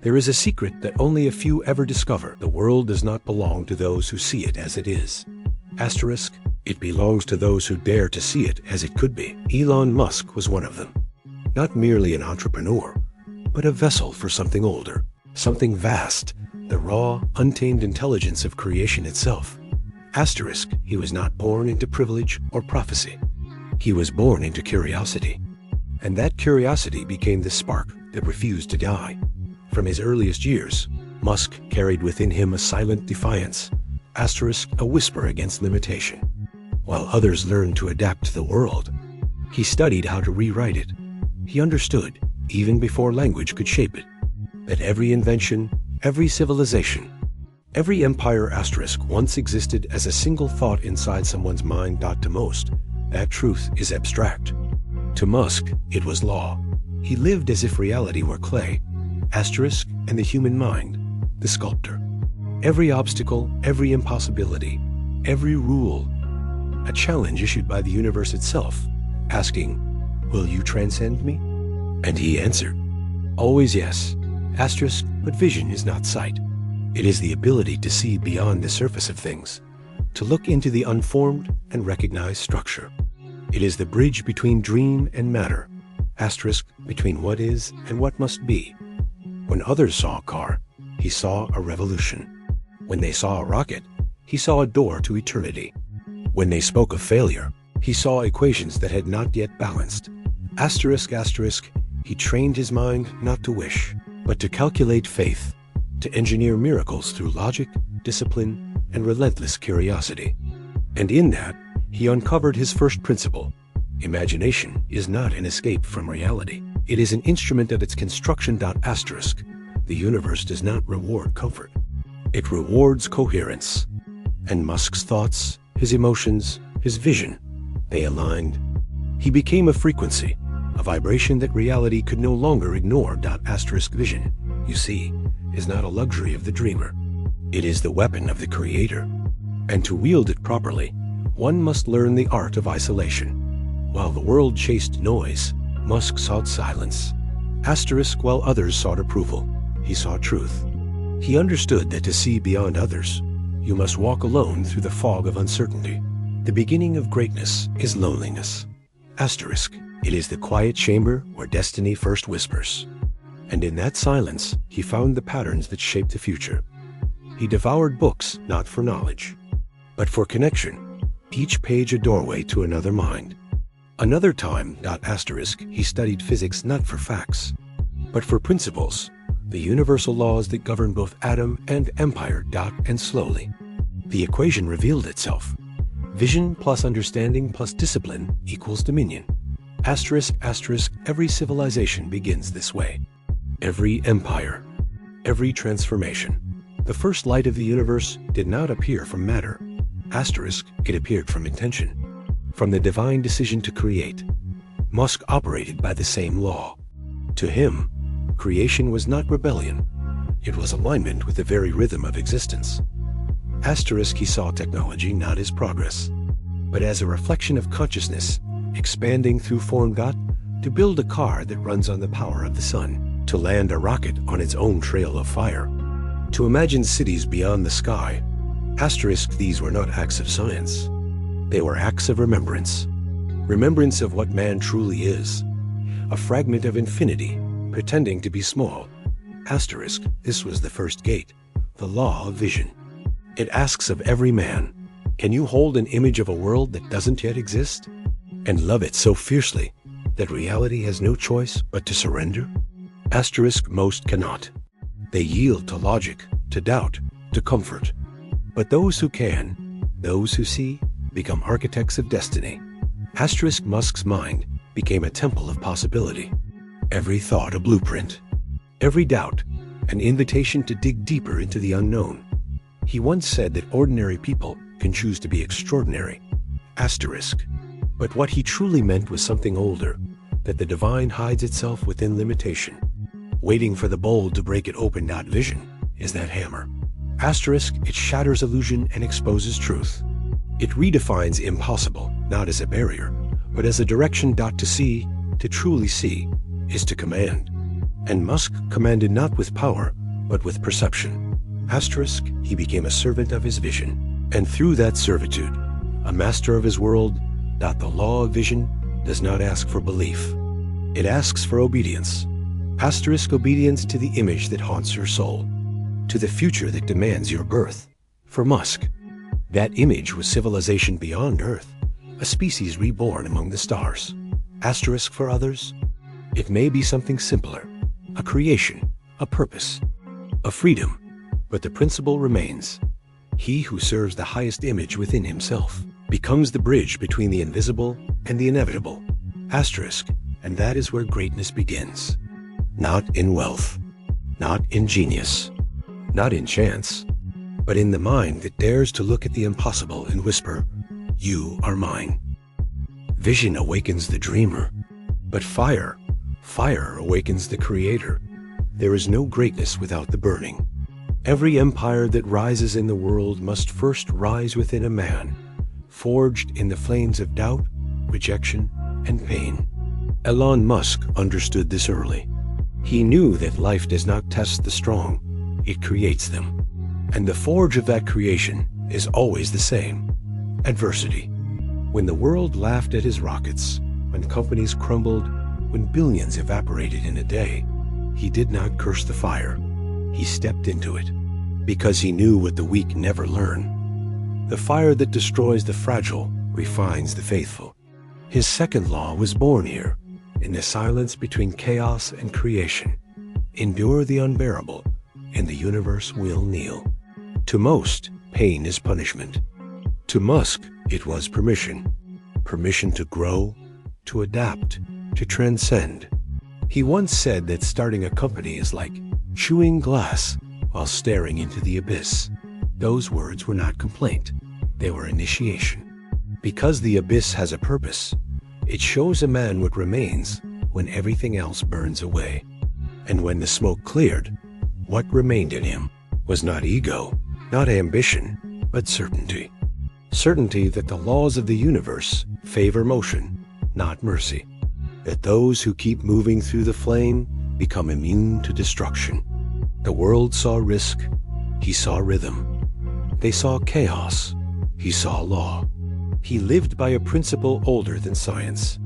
There is a secret that only a few ever discover. The world does not belong to those who see it as it is. Asterisk, it belongs to those who dare to see it as it could be. Elon Musk was one of them. Not merely an entrepreneur, but a vessel for something older, something vast, the raw, untamed intelligence of creation itself. Asterisk, he was not born into privilege or prophecy. He was born into curiosity. And that curiosity became the spark that refused to die. From his earliest years, Musk carried within him a silent defiance, asterisk, a whisper against limitation. While others learned to adapt to the world, he studied how to rewrite it. He understood, even before language could shape it, that every invention, every civilization, every empire asterisk once existed as a single thought inside someone's mind. To most, that truth is abstract. To Musk, it was law. He lived as if reality were clay, asterisk, and the human mind, the sculptor. Every obstacle, every impossibility, every rule, a challenge issued by the universe itself, asking, "Will you transcend me?" And he answered, "Always yes, asterisk, but vision is not sight. It is the ability to see beyond the surface of things, to look into the unformed and recognize structure. It is the bridge between dream and matter, asterisk, between what is and what must be. When others saw a car, he saw a revolution. When they saw a rocket, he saw a door to eternity. When they spoke of failure, he saw equations that had not yet balanced. Asterisk, asterisk, he trained his mind not to wish, but to calculate faith, to engineer miracles through logic, discipline, and relentless curiosity. And in that, he uncovered his first principle. Imagination is not an escape from reality. It is an instrument of its construction. Asterisk, the universe does not reward comfort. It rewards coherence. And Musk's thoughts, his emotions, his vision, they aligned. He became a frequency, a vibration that reality could no longer ignore. Asterisk, vision, you see, is not a luxury of the dreamer. It is the weapon of the creator. And to wield it properly, one must learn the art of isolation. While the world chased noise, Musk sought silence. Asterisk, while others sought approval, he saw truth. He understood that to see beyond others, you must walk alone through the fog of uncertainty. The beginning of greatness is loneliness. Asterisk, it is the quiet chamber where destiny first whispers. And in that silence, he found the patterns that shape the future. He devoured books not for knowledge, but for connection, each page a doorway to another mind. Another time, asterisk, he studied physics not for facts, but for principles, the universal laws that govern both atom and empire. And slowly, the equation revealed itself. Vision plus understanding plus discipline equals dominion. Asterisk, asterisk, every civilization begins this way. Every empire, every transformation. The first light of the universe did not appear from matter. Asterisk, it appeared from intention. From the divine decision to create. Musk operated by the same law. To him, creation was not rebellion. It was alignment with the very rhythm of existence. Asterisk, he saw technology not as progress, but as a reflection of consciousness, expanding through form. To build a car that runs on the power of the sun, to land a rocket on its own trail of fire, to imagine cities beyond the sky. Asterisk, these were not acts of science. They were acts of remembrance. Remembrance of what man truly is. A fragment of infinity, pretending to be small. Asterisk, this was the first gate, the law of vision. It asks of every man, can you hold an image of a world that doesn't yet exist? And love it so fiercely that reality has no choice but to surrender? Asterisk, most cannot. They yield to logic, to doubt, to comfort. But those who can, those who see, become architects of destiny. Asterisk, Musk's mind became a temple of possibility. Every thought a blueprint. Every doubt an invitation to dig deeper into the unknown. He once said that ordinary people can choose to be extraordinary. Asterisk. But what he truly meant was something older, that the divine hides itself within limitation. Waiting for the bold to break it open. Vision is that hammer. Asterisk, it shatters illusion and exposes truth. It redefines impossible, not as a barrier, but as a direction. To see, to truly see, is to command. And Musk commanded not with power, but with perception. Asterisk, he became a servant of his vision, and through that servitude, a master of his world. The law of vision does not ask for belief. It asks for obedience. Asterisk, obedience to the image that haunts your soul, to the future that demands your birth. For Musk, that image was civilization beyond Earth, a species reborn among the stars. Asterisk, for others, it may be something simpler, a creation, a purpose, a freedom, but the principle remains. He who serves the highest image within himself becomes the bridge between the invisible and the inevitable. Asterisk, and that is where greatness begins. Not in wealth, not in genius, not in chance, but in the mind that dares to look at the impossible and whisper, "You are mine." Vision awakens the dreamer, but fire awakens the creator. There is no greatness without the burning. Every empire that rises in the world must first rise within a man, forged in the flames of doubt, rejection, and pain. Elon Musk understood this early. He knew that life does not test the strong, it creates them. And the forge of that creation is always the same: adversity. When the world laughed at his rockets, when companies crumbled, when billions evaporated in a day, he did not curse the fire. He stepped into it, because he knew what the weak never learn. The fire that destroys the fragile refines the faithful. His second law was born here, in the silence between chaos and creation. Endure the unbearable, and the universe will kneel. To most, pain is punishment. To Musk, it was permission. Permission to grow, to adapt, to transcend. He once said that starting a company is like chewing glass while staring into the abyss. Those words were not complaint, they were initiation. Because the abyss has a purpose, it shows a man what remains when everything else burns away. And when the smoke cleared, what remained in him was not ego, not ambition, but certainty. Certainty that the laws of the universe favor motion, not mercy. That those who keep moving through the flame become immune to destruction. The world saw risk, he saw rhythm. They saw chaos, he saw law. He lived by a principle older than science.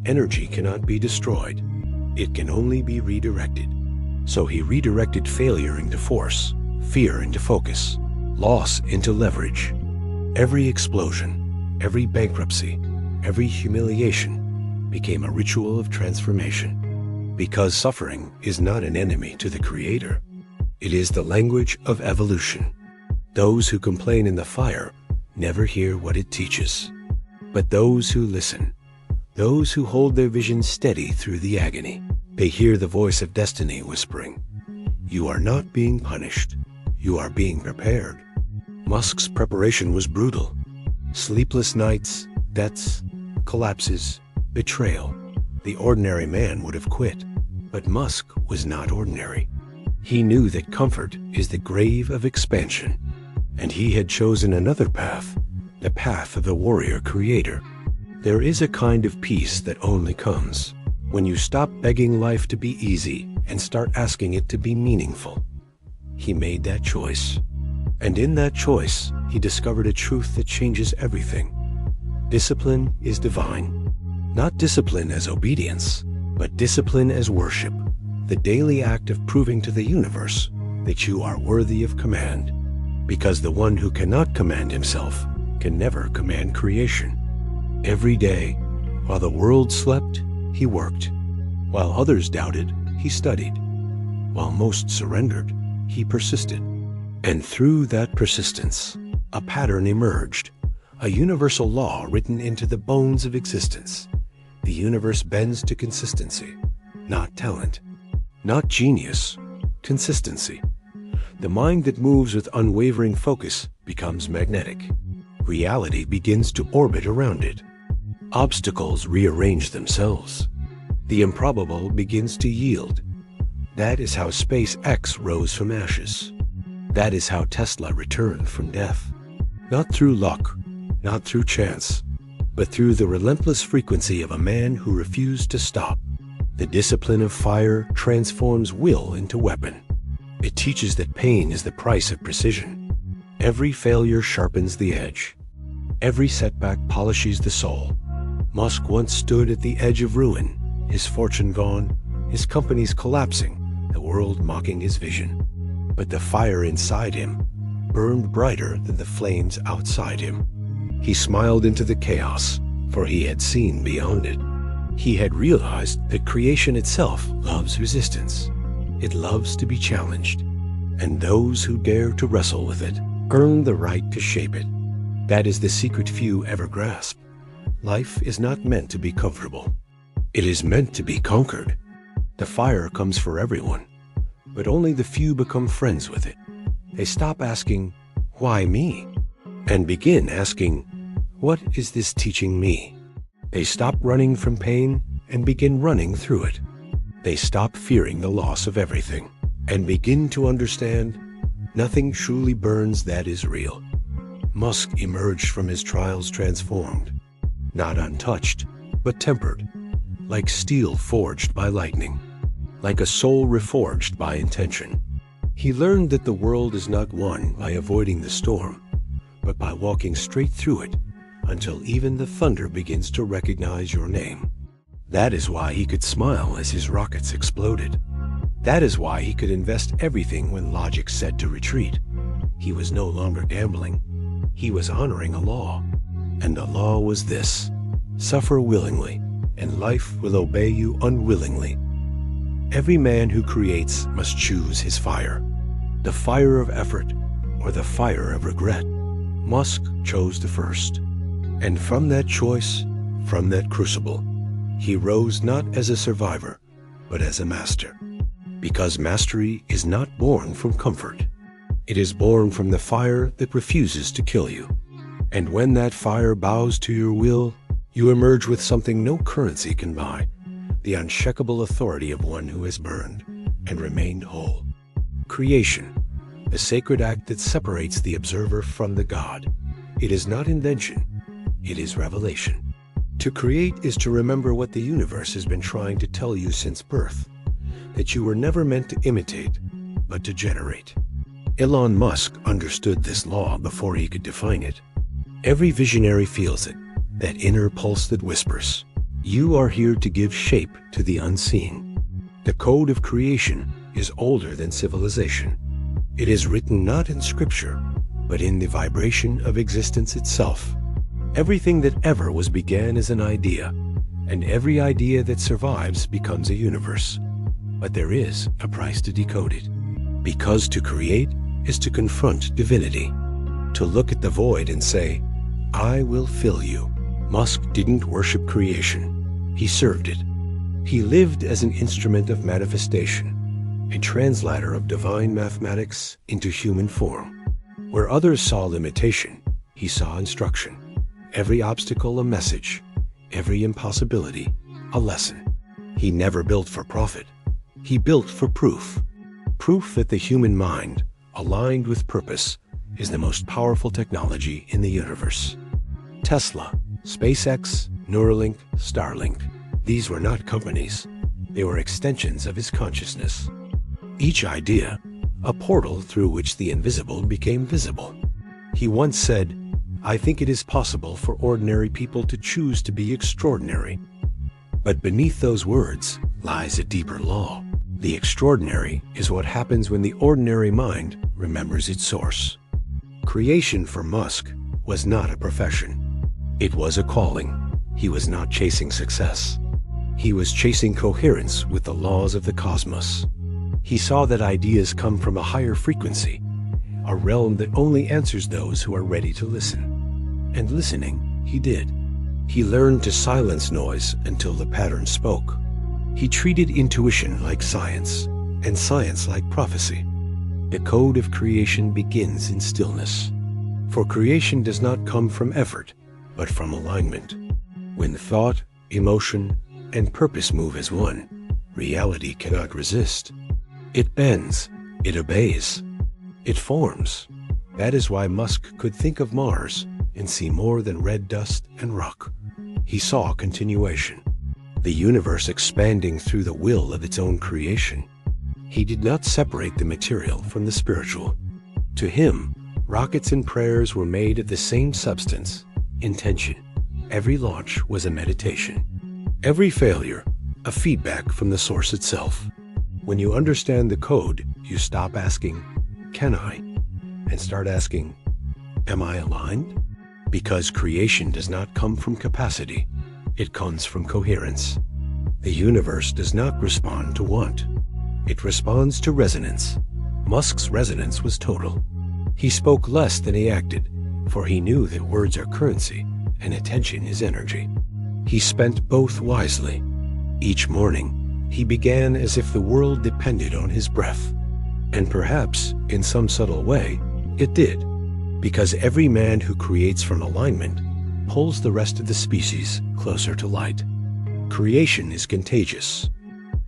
Energy cannot be destroyed, it can only be redirected. So he redirected failure into force, fear into focus, loss into leverage. Every explosion, every bankruptcy, every humiliation became a ritual of transformation. Because suffering is not an enemy to the Creator. It is the language of evolution. Those who complain in the fire never hear what it teaches. But those who listen, those who hold their vision steady through the agony, they hear the voice of destiny whispering, "You are not being punished, you are being prepared." Musk's preparation was brutal. Sleepless nights, debts, collapses, betrayal. The ordinary man would have quit, but Musk was not ordinary. He knew that comfort is the grave of expansion, and he had chosen another path, the path of the warrior creator. There is a kind of peace that only comes when you stop begging life to be easy and start asking it to be meaningful. He made that choice, and in that choice, he discovered a truth that changes everything. Discipline is divine. Not discipline as obedience, but discipline as worship, the daily act of proving to the universe that you are worthy of command. Because the one who cannot command himself can never command creation. Every day, while the world slept, he worked. While others doubted, he studied. While most surrendered, he persisted. And through that persistence, a pattern emerged, a universal law written into the bones of existence. The universe bends to consistency, not talent, not genius, consistency. The mind that moves with unwavering focus becomes magnetic. Reality begins to orbit around it. Obstacles rearrange themselves. The improbable begins to yield. That is how SpaceX rose from ashes. That is how Tesla returned from death. Not through luck, not through chance, but through the relentless frequency of a man who refused to stop. The discipline of fire transforms will into weapon. It teaches that pain is the price of precision. Every failure sharpens the edge. Every setback polishes the soul. Musk once stood at the edge of ruin, his fortune gone, his companies collapsing, the world mocking his vision. But the fire inside him burned brighter than the flames outside him. He smiled into the chaos, for he had seen beyond it. He had realized that creation itself loves resistance. It loves to be challenged, and those who dare to wrestle with it earn the right to shape it. That is the secret few ever grasp. Life is not meant to be comfortable. It is meant to be conquered. The fire comes for everyone, but only the few become friends with it. They stop asking, "Why me?" and begin asking, "What is this teaching me?" They stop running from pain and begin running through it. They stop fearing the loss of everything and begin to understand nothing truly burns that is real. Musk emerged from his trials transformed, not untouched, but tempered, like steel forged by lightning, like a soul reforged by intention. He learned that the world is not won by avoiding the storm, but by walking straight through it until even the thunder begins to recognize your name. That is why he could smile as his rockets exploded. That is why he could invest everything when logic said to retreat. He was no longer gambling. He was honoring a law. And the law was this: suffer willingly, and life will obey you unwillingly. Every man who creates must choose his fire. The fire of effort or the fire of regret. Musk chose the first. And from that choice, from that crucible, he rose not as a survivor, but as a master. Because mastery is not born from comfort. It is born from the fire that refuses to kill you. And when that fire bows to your will, you emerge with something no currency can buy, the unshakable authority of one who has burned and remained whole. Creation, the sacred act that separates the observer from the god. It is not invention, it is revelation. To create is to remember what the universe has been trying to tell you since birth, that you were never meant to imitate, but to generate. Elon Musk understood this law before he could define it. Every visionary feels it, that inner pulse that whispers, "You are here to give shape to the unseen." The code of creation is older than civilization. It is written not in scripture, but in the vibration of existence itself. Everything that ever was began as an idea, and every idea that survives becomes a universe. But there is a price to decode it. Because to create is to confront divinity, to look at the void and say, "I will fill you." Musk didn't worship creation. He served it. He lived as an instrument of manifestation, a translator of divine mathematics into human form. Where others saw limitation, he saw instruction. Every obstacle a message, every impossibility a lesson. He never built for profit. He built for proof. Proof that the human mind, aligned with purpose, is the most powerful technology in the universe. Tesla, SpaceX, Neuralink, Starlink. These were not companies. They were extensions of his consciousness. Each idea, a portal through which the invisible became visible. He once said, "I think it is possible for ordinary people to choose to be extraordinary." But beneath those words lies a deeper law. The extraordinary is what happens when the ordinary mind remembers its source. Creation for Musk was not a profession. It was a calling. He was not chasing success. He was chasing coherence with the laws of the cosmos. He saw that ideas come from a higher frequency, a realm that only answers those who are ready to listen. And listening, he did. He learned to silence noise until the pattern spoke. He treated intuition like science, and science like prophecy. The code of creation begins in stillness. For creation does not come from effort, but from alignment. When thought, emotion, and purpose move as one, reality cannot resist. It bends, it obeys, it forms. That is why Musk could think of Mars and see more than red dust and rock. He saw continuation. the universe expanding through the will of its own creation. He did not separate the material from the spiritual. To him, rockets and prayers were made of the same substance, intention. Every launch was a meditation. Every failure, a feedback from the source itself. When you understand the code, you stop asking, "Can I?" and start asking, "Am I aligned?" Because creation does not come from capacity, it comes from coherence. The universe does not respond to want. It responds to resonance. Musk's resonance was total. He spoke less than he acted, for he knew that words are currency and attention is energy. He spent both wisely. Each morning, he began as if the world depended on his breath. And perhaps, in some subtle way, it did, because every man who creates from alignment pulls the rest of the species closer to light. Creation is contagious.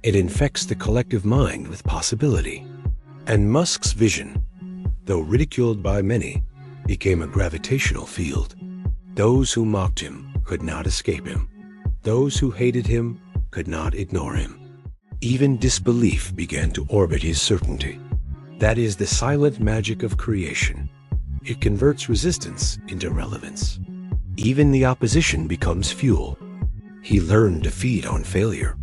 It infects the collective mind with possibility. And Musk's vision, though ridiculed by many, became a gravitational field. Those who mocked him could not escape him. Those who hated him could not ignore him. Even disbelief began to orbit his certainty. That is the silent magic of creation. It converts resistance into relevance. Even the opposition becomes fuel. He learned to feed on failure,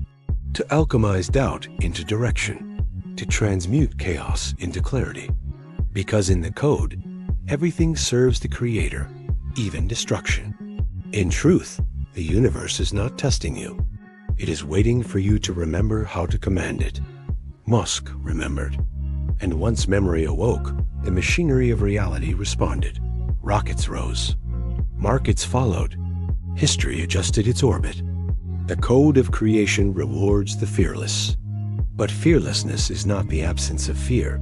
to alchemize doubt into direction, to transmute chaos into clarity. Because in the code, everything serves the Creator, even destruction. In truth, the universe is not testing you. It is waiting for you to remember how to command it. Musk remembered. And once memory awoke, the machinery of reality responded. Rockets rose. Markets followed. History adjusted its orbit. The code of creation rewards the fearless. But fearlessness is not the absence of fear.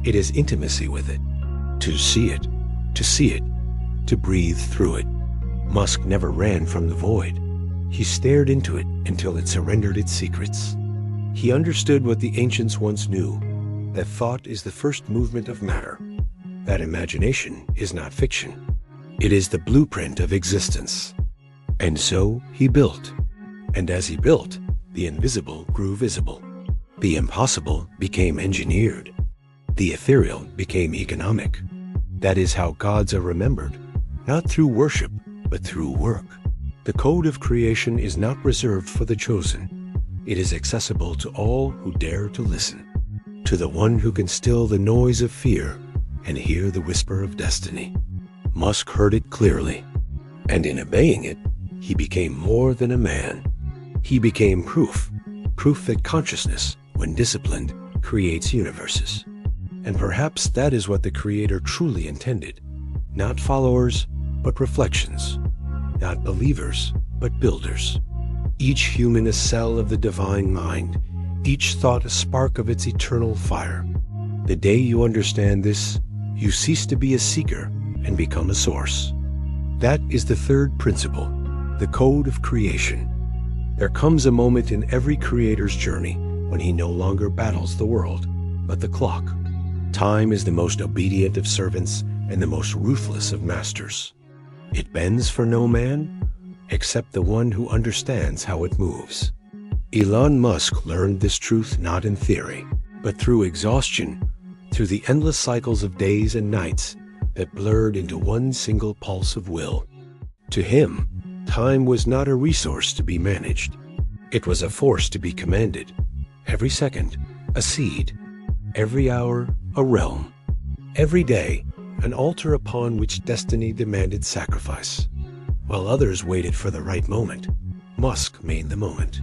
It is intimacy with it. To see it, to breathe through it. Musk never ran from the void. He stared into it until it surrendered its secrets. He understood what the ancients once knew, that thought is the first movement of matter, that imagination is not fiction. It is the blueprint of existence. And so he built. And as he built, the invisible grew visible. The impossible became engineered. The ethereal became economic. That is how gods are remembered, not through worship, but through work. The code of creation is not reserved for the chosen. It is accessible to all who dare to listen, to the one who can still the noise of fear and hear the whisper of destiny. Musk heard it clearly, and in obeying it, he became more than a man. He became proof that consciousness, when disciplined, creates universes. And perhaps that is what the Creator truly intended. Not followers, but reflections. Not believers, but builders. Each human a cell of the divine mind, each thought a spark of its eternal fire. The day you understand this, you cease to be a seeker and become a source. That is the third principle, the code of creation. There comes a moment in every creator's journey when he no longer battles the world, but the clock. Time is the most obedient of servants and the most ruthless of masters. It bends for no man, except the one who understands how it moves. Elon Musk learned this truth not in theory, but through exhaustion, through the endless cycles of days and nights that blurred into one single pulse of will. To him, time was not a resource to be managed. It was a force to be commanded. Every second, a seed. Every hour, a realm. Every day, an altar upon which destiny demanded sacrifice. While others waited for the right moment, Musk made the moment.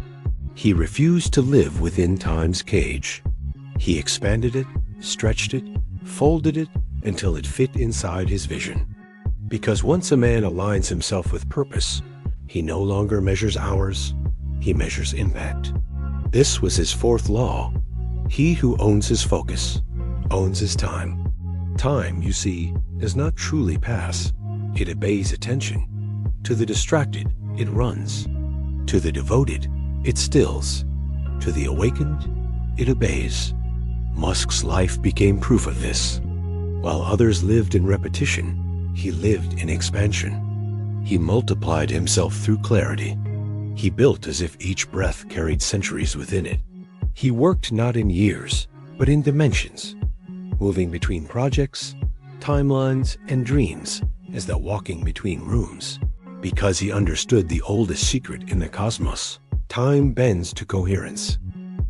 He refused to live within time's cage. He expanded it, stretched it, folded it until it fit inside his vision. Because once a man aligns himself with purpose, he no longer measures hours, he measures impact. This was his fourth law. He who owns his focus owns his time. Time, you see, does not truly pass. It obeys attention. To the distracted, it runs. To the devoted, it stills. To the awakened, it obeys. Musk's life became proof of this. While others lived in repetition, he lived in expansion. He multiplied himself through clarity. He built as if each breath carried centuries within it. He worked not in years, but in dimensions, moving between projects, timelines, and dreams as though walking between rooms. Because he understood the oldest secret in the cosmos, time bends to coherence.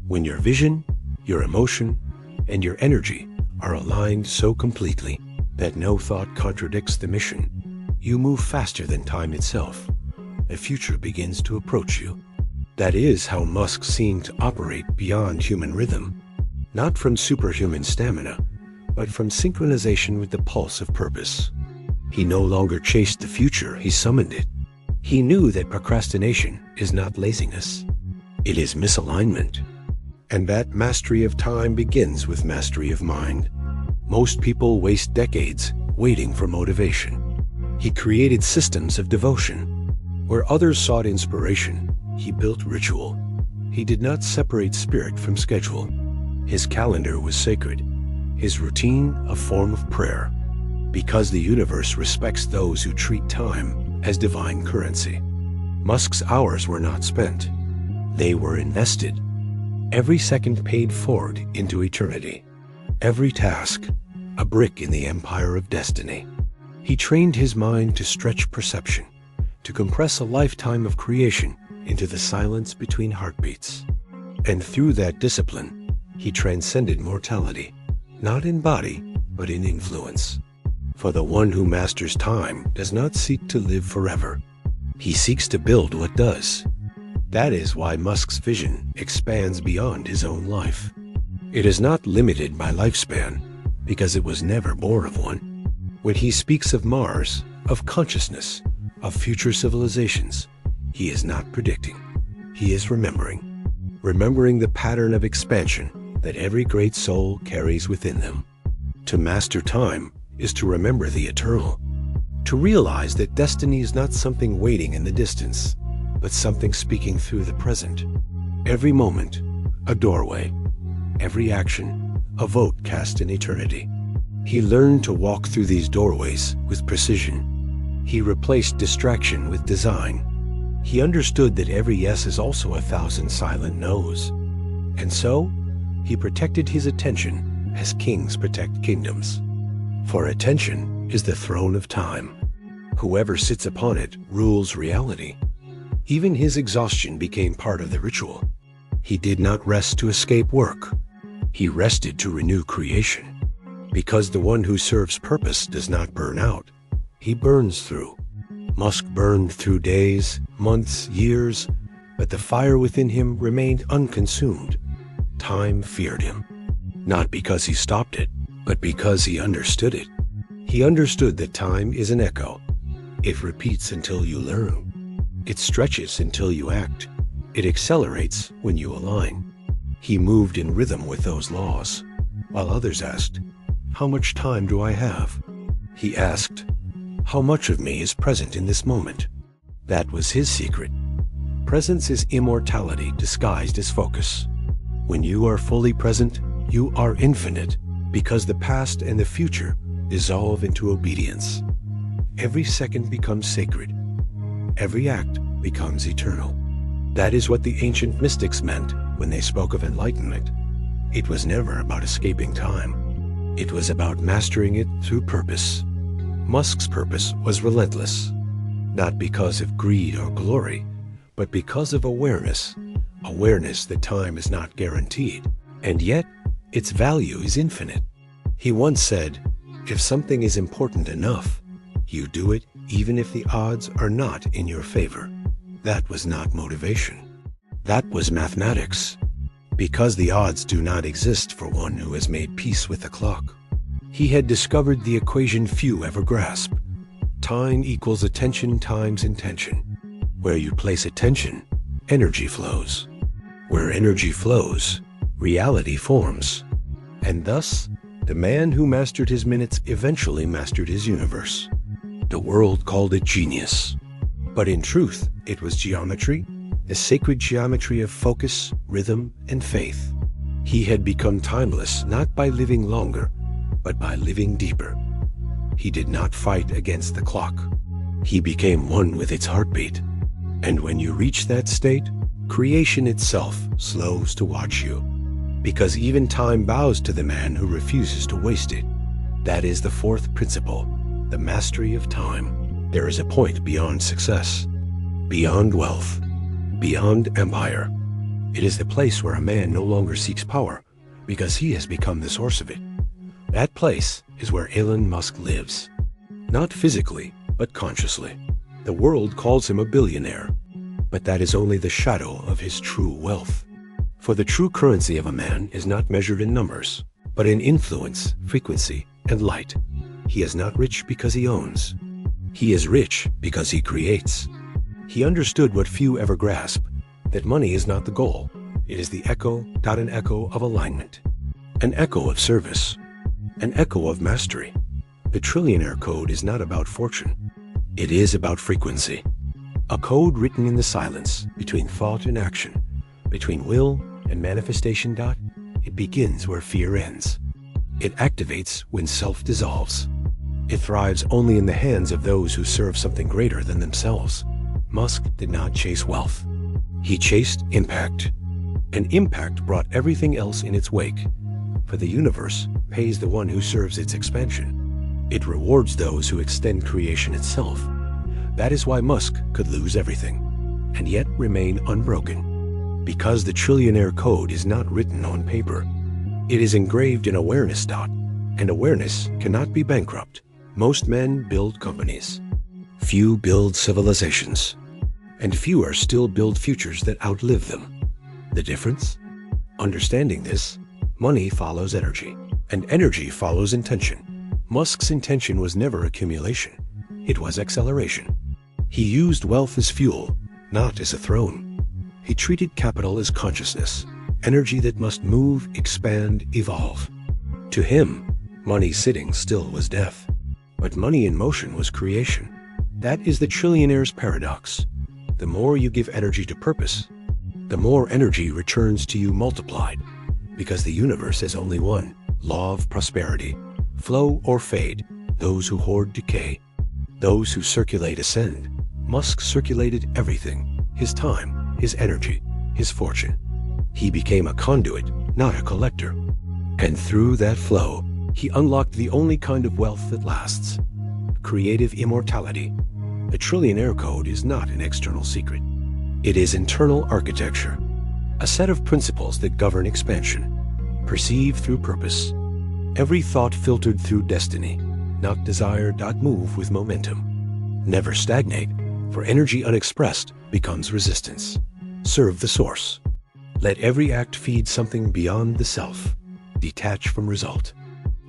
When your vision, your emotion, and your energy are aligned so completely that no thought contradicts the mission, you move faster than time itself. A future begins to approach you. That is how Musk seemed to operate beyond human rhythm, not from superhuman stamina, but from synchronization with the pulse of purpose. He no longer chased the future, he summoned it. He knew that procrastination is not laziness. It is misalignment. And that mastery of time begins with mastery of mind. Most people waste decades waiting for motivation. He created systems of devotion. Where others sought inspiration, he built ritual. He did not separate spirit from schedule. His calendar was sacred, his routine a form of prayer. Because the universe respects those who treat time as divine currency. Musk's hours were not spent. They were invested. Every second paid forward into eternity. Every task, a brick in the empire of destiny. He trained his mind to stretch perception, to compress a lifetime of creation into the silence between heartbeats. And through that discipline, he transcended mortality, not in body, but in influence. For the one who masters time does not seek to live forever. He seeks to build what does. That is why Musk's vision expands beyond his own life. It is not limited by lifespan, because it was never born of one. When he speaks of Mars, of consciousness, of future civilizations, he is not predicting. He is remembering. Remembering the pattern of expansion that every great soul carries within them. To master time is to remember the eternal. To realize that destiny is not something waiting in the distance, but something speaking through the present. Every moment, a doorway. Every action, a vote cast in eternity. He learned to walk through these doorways with precision. He replaced distraction with design. He understood that every yes is also 1,000 silent no's. And so, he protected his attention as kings protect kingdoms. For attention is the throne of time. Whoever sits upon it rules reality. Even his exhaustion became part of the ritual. He did not rest to escape work. He rested to renew creation. Because the one who serves purpose does not burn out. He burns through. Musk burned through days, months, years, but the fire within him remained unconsumed. Time feared him. Not because he stopped it, but because he understood it. He understood that time is an echo. It repeats until you learn. It stretches until you act. It accelerates when you align. He moved in rhythm with those laws, while others asked, "How much time do I have?" He asked, "How much of me is present in this moment?" That was his secret. Presence is immortality disguised as focus. When you are fully present, you are infinite, because the past and the future dissolve into obedience. Every second becomes sacred. Every act becomes eternal. That is what the ancient mystics meant when they spoke of enlightenment. It was never about escaping time. It was about mastering it through purpose. Musk's purpose was relentless, not because of greed or glory, but because of awareness. Awareness that time is not guaranteed, and yet its value is infinite. He once said, "If something is important enough, you do it even if the odds are not in your favor." That was not motivation. That was mathematics. Because the odds do not exist for one who has made peace with the clock. He had discovered the equation few ever grasp. Time equals attention times intention. Where you place attention, energy flows. Where energy flows, reality forms. And thus, the man who mastered his minutes eventually mastered his universe. The world called it genius. But in truth, it was geometry, the sacred geometry of focus, rhythm, and faith. He had become timeless not by living longer, but by living deeper. He did not fight against the clock. He became one with its heartbeat. And when you reach that state, creation itself slows to watch you. Because even time bows to the man who refuses to waste it. That is the fourth principle, the mastery of time. There is a point beyond success, beyond wealth, beyond empire. It is the place where a man no longer seeks power because he has become the source of it. That place is where Elon Musk lives. Not physically, but consciously. The world calls him a billionaire, but that is only the shadow of his true wealth. For the true currency of a man is not measured in numbers, but in influence, frequency, and light. He is not rich because he owns. He is rich because he creates. He understood what few ever grasp, that money is not the goal. It is the echo, not an echo of alignment. An echo of service. An echo of mastery. The Trillionaire Code is not about fortune. It is about frequency. A code written in the silence, between thought and action, between will and manifestation. It begins where fear ends. It activates when self dissolves. It thrives only in the hands of those who serve something greater than themselves. Musk did not chase wealth. He chased impact. And impact brought everything else in its wake. For the universe pays the one who serves its expansion. It rewards those who extend creation itself. That is why Musk could lose everything, and yet remain unbroken. Because the Trillionaire Code is not written on paper. It is engraved in awareness. And awareness cannot be bankrupt. Most men build companies. Few build civilizations. And fewer still build futures that outlive them. The difference? Understanding this, money follows energy, and energy follows intention. Musk's intention was never accumulation. It was acceleration. He used wealth as fuel, not as a throne. He treated capital as consciousness, energy that must move, expand, evolve. To him, money sitting still was death. But money in motion was creation. That is the trillionaire's paradox. The more you give energy to purpose, the more energy returns to you multiplied. Because the universe has only one law of prosperity: flow or fade. Those who hoard decay. Those who circulate ascend. Musk circulated everything: his time, his energy, his fortune. He became a conduit, not a collector. And through that flow, he unlocked the only kind of wealth that lasts: creative immortality. The Trillionaire Code is not an external secret. It is internal architecture, a set of principles that govern expansion, perceived through purpose. Every thought filtered through destiny, not desire. Move with momentum. Never stagnate, for energy unexpressed becomes resistance. Serve the source. Let every act feed something beyond the self. Detach from result.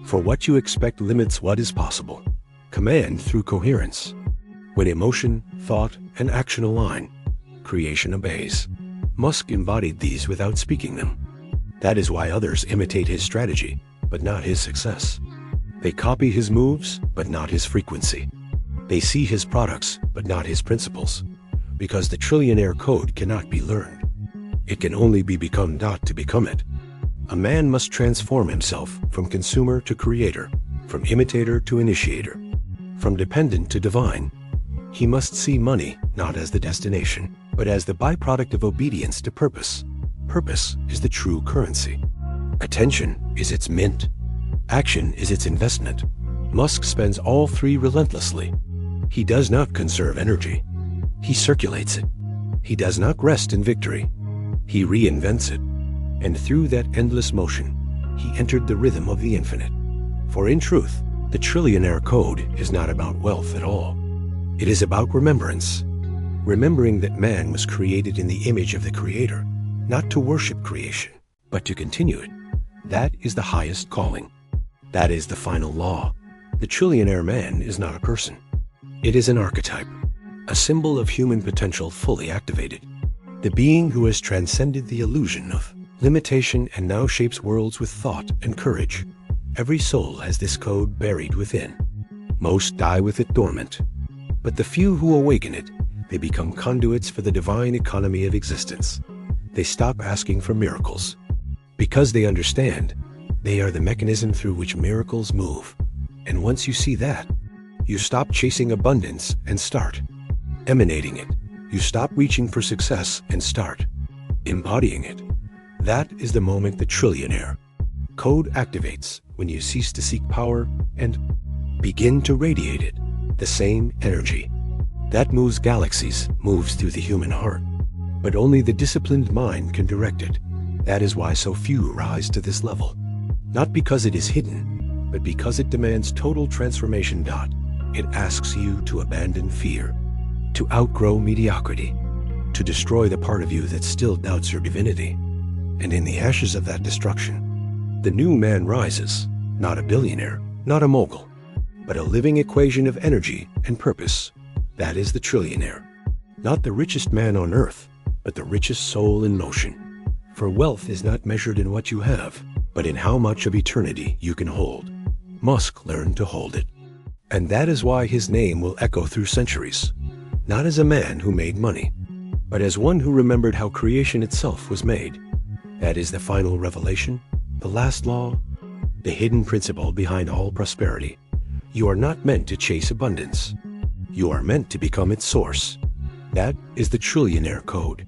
For what you expect limits what is possible. Command through coherence. When emotion, thought, and action align, creation obeys. Musk embodied these without speaking them. That is why others imitate his strategy, but not his success. They copy his moves, but not his frequency. They see his products, but not his principles. Because the Trillionaire Code cannot be learned. It can only be become. To become it, a man must transform himself from consumer to creator, from imitator to initiator, from dependent to divine. He must see money not as the destination, but as the byproduct of obedience to purpose. Purpose is the true currency. Attention is its mint. Action is its investment. Musk spends all three relentlessly. He does not conserve energy. He circulates it. He does not rest in victory. He reinvents it. And through that endless motion, he entered the rhythm of the infinite. For in truth, the Trillionaire Code is not about wealth at all. It is about remembrance. Remembering that man was created in the image of the Creator, not to worship creation, but to continue it. That is the highest calling. That is the final law. The Trillionaire man is not a person. It is an archetype, a symbol of human potential fully activated. The being who has transcended the illusion of limitation and now shapes worlds with thought and courage. Every soul has this code buried within. Most die with it dormant. But the few who awaken it, they become conduits for the divine economy of existence. They stop asking for miracles. Because they understand, they are the mechanism through which miracles move. And once you see that, you stop chasing abundance and start emanating it. You stop reaching for success and start embodying it. That is the moment the Trillionaire code activates, when you cease to seek power and begin to radiate it. The same energy that moves galaxies moves through the human heart, but only the disciplined mind can direct it. That is why so few rise to this level. Not because it is hidden, but because it demands total transformation. It asks you to abandon fear, to outgrow mediocrity, to destroy the part of you that still doubts your divinity. And in the ashes of that destruction, the new man rises, not a billionaire, not a mogul, but a living equation of energy and purpose. That is the Trillionaire. Not the richest man on earth, but the richest soul in motion. For wealth is not measured in what you have, but in how much of eternity you can hold. Musk learned to hold it. And that is why his name will echo through centuries, not as a man who made money, but as one who remembered how creation itself was made. That is the final revelation, the last law, the hidden principle behind all prosperity. You are not meant to chase abundance. You are meant to become its source. That is the Trillionaire code.